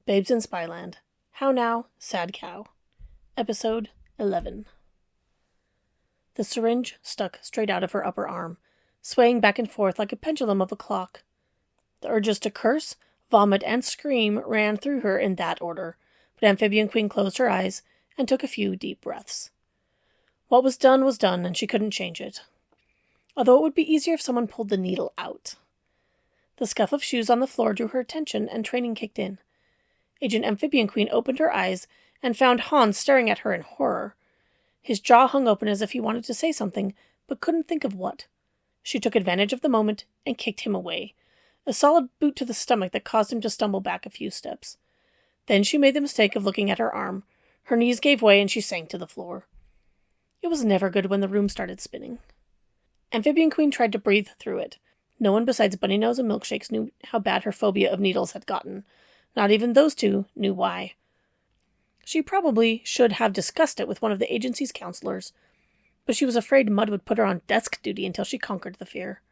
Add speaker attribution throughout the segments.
Speaker 1: Babes in Spyland. How Now, Sad Cow. Episode 11. The syringe stuck straight out of her upper arm, swaying back and forth like a pendulum of a clock. The urges to curse, vomit, and scream ran through her in that order, but Amphibian Queen closed her eyes and took a few deep breaths. What was done, and she couldn't change it. Although it would be easier if someone pulled the needle out. The scuff of shoes on the floor drew her attention, and training kicked in. Agent Amphibian Queen opened her eyes and found Hans staring at her in horror. His jaw hung open as if he wanted to say something, but couldn't think of what. She took advantage of the moment and kicked him away, a solid boot to the stomach that caused him to stumble back a few steps. Then she made the mistake of looking at her arm. Her knees gave way and she sank to the floor. It was never good when the room started spinning. Amphibian Queen tried to breathe through it. No one besides Bunny Nose and Milkshakes knew how bad her phobia of needles had gotten. Not even those two knew why. She probably should have discussed it with one of the agency's counselors, but she was afraid Mud would put her on desk duty until she conquered the fear.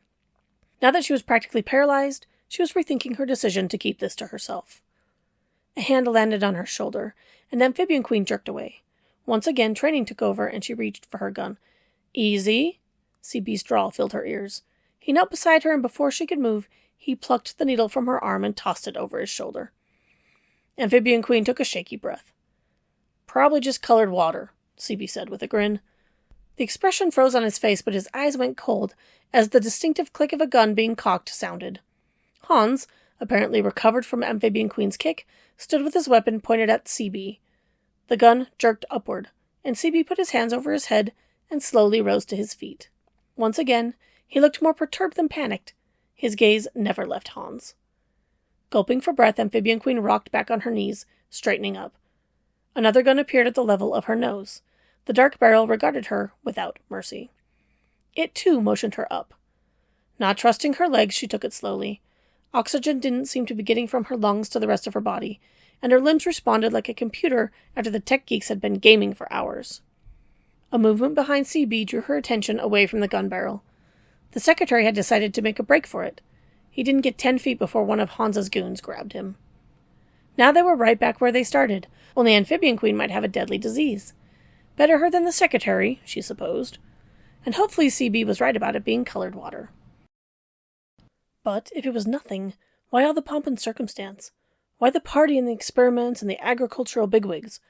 Speaker 1: Now that she was practically paralyzed, she was rethinking her decision to keep this to herself. A hand landed on her shoulder, and Amphibian Queen jerked away. Once again, training took over, and she reached for her gun. "Easy." CB's drawl filled her ears. He knelt beside her, and before she could move, he plucked the needle from her arm and tossed it over his shoulder. Amphibian Queen took a shaky breath. "Probably just colored water," CB said with a grin. The expression froze on his face, but his eyes went cold as the distinctive click of a gun being cocked sounded. Hans, apparently recovered from Amphibian Queen's kick, stood with his weapon pointed at CB. The gun jerked upward, and CB put his hands over his head and slowly rose to his feet. Once again, he looked more perturbed than panicked. His gaze never left Hans. Gulping for breath, Amphibian Queen rocked back on her knees, straightening up. Another gun appeared at the level of her nose. The dark barrel regarded her without mercy. It, too, motioned her up. Not trusting her legs, she took it slowly. Oxygen didn't seem to be getting from her lungs to the rest of her body, and her limbs responded like a computer after the tech geeks had been gaming for hours. A movement behind CB drew her attention away from the gun barrel. The secretary had decided to make a break for it. He didn't get 10 feet before one of Hans's goons grabbed him. Now they were right back where they started, only Amphibian Queen might have a deadly disease. Better her than the secretary, she supposed. And hopefully CB was right about it being colored water. But if it was nothing, why all the pomp and circumstance? Why the party and the experiments and the agricultural bigwigs?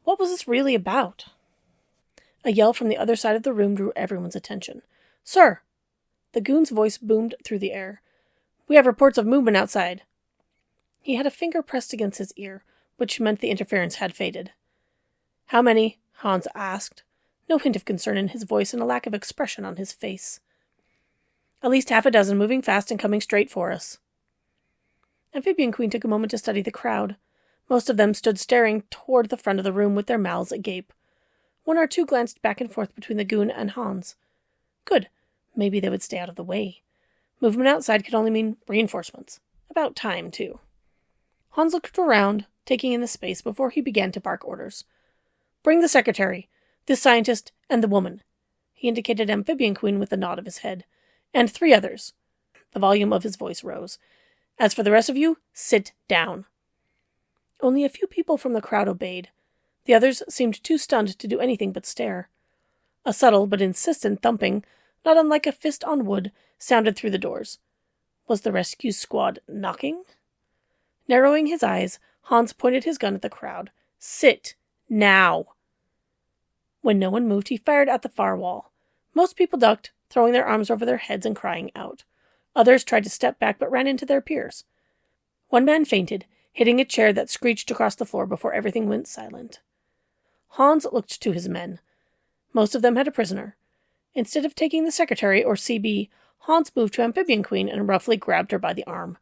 Speaker 1: What was this really about? A yell from the other side of the room drew everyone's attention. "Sir!" The goon's voice boomed through the air. "We have reports of movement outside." He had a finger pressed against his ear, which meant the interference had faded. "How many?" Hans asked, no hint of concern in his voice and a lack of expression on his face. "At least half a dozen, moving fast and coming straight for us." Amphibian Queen took a moment to study the crowd. Most of them stood staring toward the front of the room with their mouths agape. One or two glanced back and forth between the goon and Hans. Good. Maybe they would stay out of the way. Movement outside could only mean reinforcements. About time, too. Hans looked around, taking in the space before he began to bark orders. "Bring the secretary, this scientist, and the woman." He indicated Amphibian Queen with a nod of his head. "And 3 others." The volume of his voice rose. "As for the rest of you, sit down." Only a few people from the crowd obeyed. The others seemed too stunned to do anything but stare. A subtle but insistent thumping, not unlike a fist on wood, sounded through the doors. Was the rescue squad knocking? Narrowing his eyes, Hans pointed his gun at the crowd. "Sit! Now!" When no one moved, he fired at the far wall. Most people ducked, throwing their arms over their heads and crying out. Others tried to step back but ran into their peers. One man fainted, hitting a chair that screeched across the floor before everything went silent. Hans looked to his men. Most of them had a prisoner. Instead of taking the secretary or CB, Hans moved to Amphibian Queen and roughly grabbed her by the arm.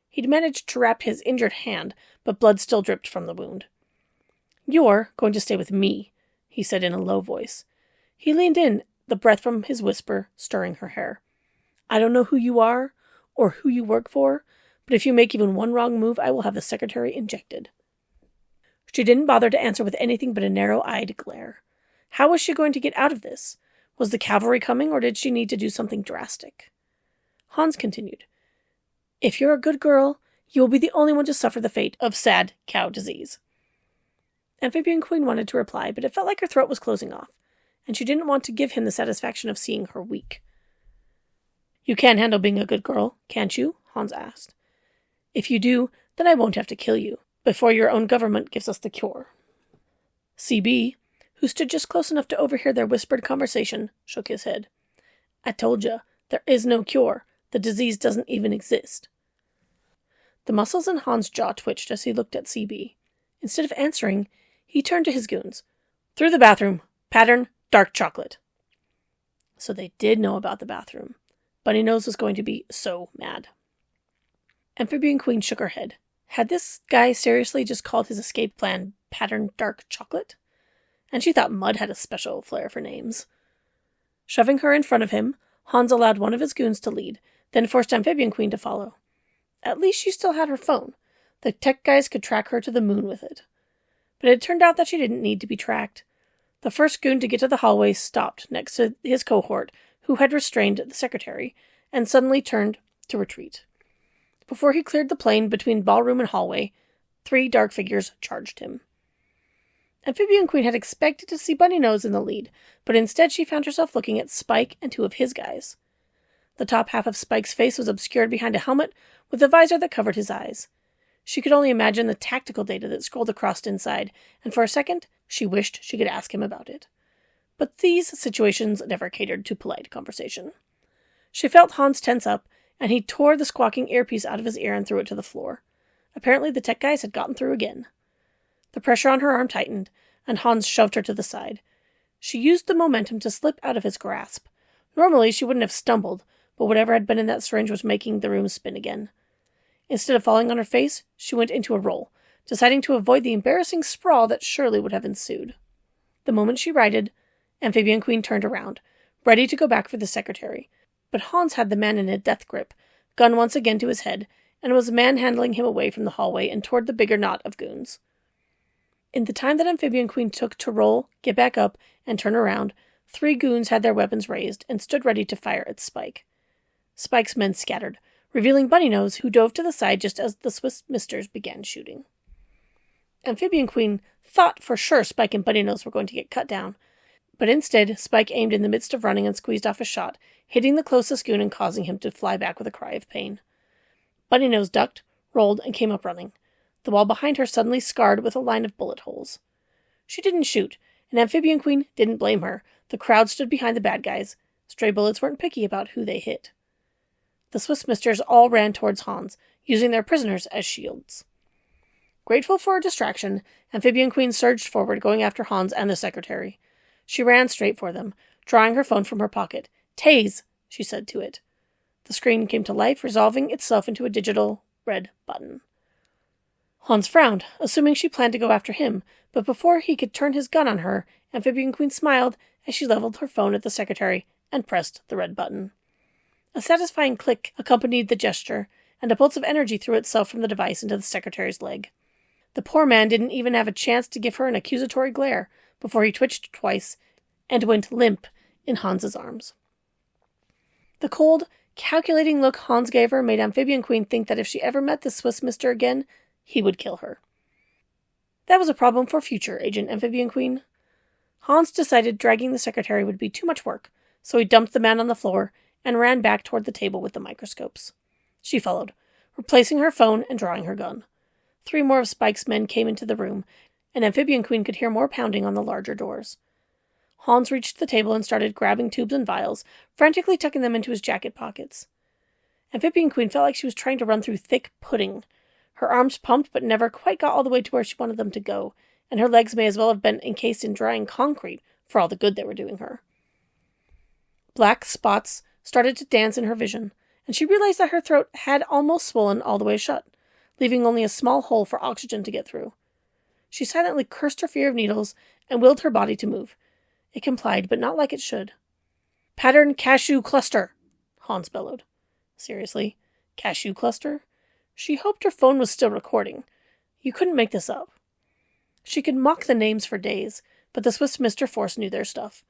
Speaker 1: He'd managed to wrap his injured hand, but blood still dripped from the wound. "You're going to stay with me," he said in a low voice. He leaned in, the breath from his whisper stirring her hair. "I don't know who you are or who you work for, but if you make even one wrong move, I will have the secretary injected." She didn't bother to answer with anything but a narrow-eyed glare. How was she going to get out of this? Was the cavalry coming, or did she need to do something drastic? Hans continued. "If you're a good girl, You will be the only one to suffer the fate of sad cow disease. Amphibian Queen wanted to reply, but it felt like her throat was closing off, and she didn't want to give him the satisfaction of seeing her weak. You can handle being a good girl, can't you? Hans asked. If you do, then I won't have to kill you, before your own government gives us the cure. CB, who stood just close enough to overhear their whispered conversation, shook his head. I told ya, there is no cure. The disease doesn't even exist. The muscles in Hans' jaw twitched as he looked at CB. Instead of answering, he turned to his goons. Through the bathroom. Pattern, dark chocolate. So they did know about the bathroom. Bunny Nose was going to be so mad. Amphibian Queen shook her head. Had this guy seriously just called his escape plan Pattern Dark Chocolate? And she thought Mud had a special flair for names. Shoving her in front of him, Hans allowed one of his goons to lead, then forced Amphibian Queen to follow. At least she still had her phone. The tech guys could track her to the moon with it. But it turned out that she didn't need to be tracked. The first goon to get to the hallway stopped next to his cohort, who had restrained the secretary, and suddenly turned to retreat. Before he cleared the plane between ballroom and hallway, 3 dark figures charged him. Amphibian Queen had expected to see Bunny Nose in the lead, but instead she found herself looking at Spike and 2 of his guys. The top half of Spike's face was obscured behind a helmet with a visor that covered his eyes. She could only imagine the tactical data that scrolled across inside, and for a second, she wished she could ask him about it. But these situations never catered to polite conversation. She felt Hans tense up, and he tore the squawking earpiece out of his ear and threw it to the floor. Apparently the tech guys had gotten through again. The pressure on her arm tightened, and Hans shoved her to the side. She used the momentum to slip out of his grasp. Normally she wouldn't have stumbled, but whatever had been in that syringe was making the room spin again. Instead of falling on her face, she went into a roll, deciding to avoid the embarrassing sprawl that surely would have ensued. The moment she righted, Amphibian Queen turned around, ready to go back for the secretary. But Hans had the man in a death grip, gun once again to his head, and was manhandling him away from the hallway and toward the bigger knot of goons. In the time that Amphibian Queen took to roll, get back up, and turn around, 3 goons had their weapons raised and stood ready to fire at Spike. Spike's men scattered, revealing Bunny Nose, who dove to the side just as the Swiss misters began shooting. Amphibian Queen thought for sure Spike and Bunny Nose were going to get cut down, but instead Spike aimed in the midst of running and squeezed off a shot, hitting the closest goon and causing him to fly back with a cry of pain. Bunny Nose ducked, rolled, and came up running, the wall behind her suddenly scarred with a line of bullet holes. She didn't shoot, and Amphibian Queen didn't blame her. The crowd stood behind the bad guys. Stray bullets weren't picky about who they hit. The Swiss misters all ran towards Hans, using their prisoners as shields. Grateful for a distraction, Amphibian Queen surged forward, going after Hans and the secretary. She ran straight for them, drawing her phone from her pocket. "Tase," she said to it. The screen came to life, resolving itself into a digital red button. Hans frowned, assuming she planned to go after him, but before he could turn his gun on her, Amphibian Queen smiled as she leveled her phone at the secretary and pressed the red button. A satisfying click accompanied the gesture, and a pulse of energy threw itself from the device into the secretary's leg. The poor man didn't even have a chance to give her an accusatory glare before he twitched twice and went limp in Hans's arms. The cold, calculating look Hans gave her made Amphibian Queen think that if she ever met the Swiss mister again, he would kill her. That was a problem for future Agent Amphibian Queen. Hans decided dragging the secretary would be too much work, so he dumped the man on the floor and ran back toward the table with the microscopes. She followed, replacing her phone and drawing her gun. 3 more of Spike's men came into the room, and Amphibian Queen could hear more pounding on the larger doors. Hans reached the table and started grabbing tubes and vials, frantically tucking them into his jacket pockets. Amphibian Queen felt like she was trying to run through thick pudding. Her arms pumped but never quite got all the way to where she wanted them to go, and her legs may as well have been encased in drying concrete for all the good they were doing her. Black spots started to dance in her vision, and she realized that her throat had almost swollen all the way shut, leaving only a small hole for oxygen to get through. She silently cursed her fear of needles and willed her body to move. It complied, but not like it should. "Pattern cashew cluster," Hans bellowed. Seriously? Cashew cluster? She hoped her phone was still recording. You couldn't make this up. She could mock the names for days, but the Swiss Mr. Force knew their stuff.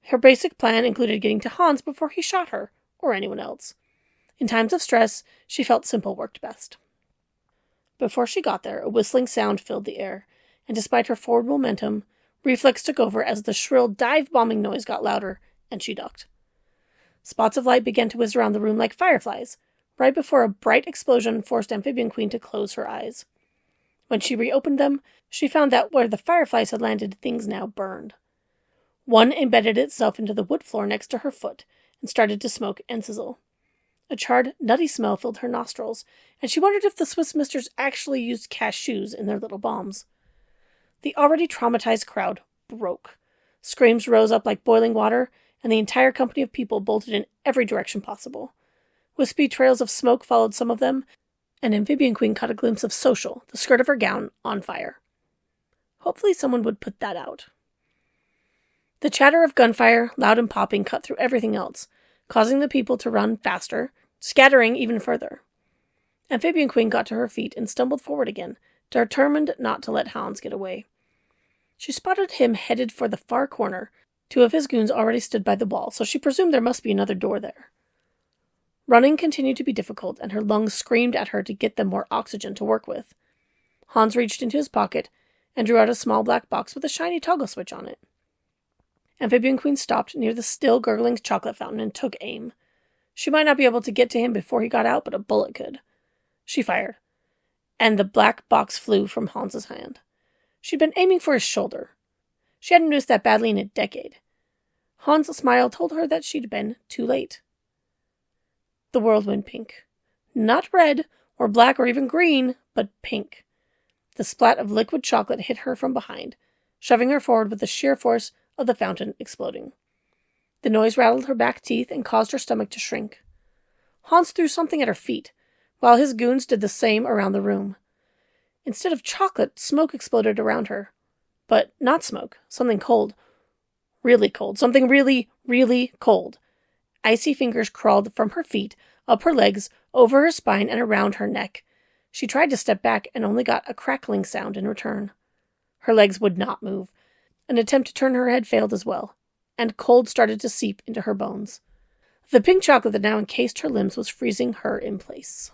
Speaker 1: Her basic plan included getting to Hans before he shot her, or anyone else. In times of stress, she felt simple worked best. Before she got there, a whistling sound filled the air, and despite her forward momentum, reflex took over as the shrill dive-bombing noise got louder, and she ducked. Spots of light began to whiz around the room like fireflies, right before a bright explosion forced Amphibian Queen to close her eyes. When she reopened them, she found that where the fireflies had landed, things now burned. One embedded itself into the wood floor next to her foot and started to smoke and sizzle. A charred, nutty smell filled her nostrils, and she wondered if the Swiss misters actually used cashews in their little bombs. The already traumatized crowd broke. Screams rose up like boiling water, and the entire company of people bolted in every direction possible. Wispy trails of smoke followed some of them, and Amphibian Queen caught a glimpse of Social, the skirt of her gown, on fire. Hopefully someone would put that out. The chatter of gunfire, loud and popping, cut through everything else, causing the people to run faster, scattering even further. Amphibian Queen got to her feet and stumbled forward again, determined not to let Hans get away. She spotted him headed for the far corner. 2 of his goons already stood by the wall, so she presumed there must be another door there. Running continued to be difficult, and her lungs screamed at her to get them more oxygen to work with. Hans reached into his pocket and drew out a small black box with a shiny toggle switch on it. Amphibian Queen stopped near the still gurgling chocolate fountain and took aim. She might not be able to get to him before he got out, but a bullet could. She fired, and the black box flew from Hans's hand. She'd been aiming for his shoulder. She hadn't noticed that badly in a decade. Hans' smile told her that she'd been too late. The world went pink. Not red, or black, or even green, but pink. The splat of liquid chocolate hit her from behind, shoving her forward with the sheer force of the fountain exploding. The noise rattled her back teeth and caused her stomach to shrink. Hans threw something at her feet, while his goons did the same around the room. Instead of chocolate, smoke exploded around her. But not smoke, something cold. Really cold. Something really, really cold. Icy fingers crawled from her feet, up her legs, over her spine, and around her neck. She tried to step back and only got a crackling sound in return. Her legs would not move. An attempt to turn her head failed as well, and cold started to seep into her bones. The pink chocolate that now encased her limbs was freezing her in place.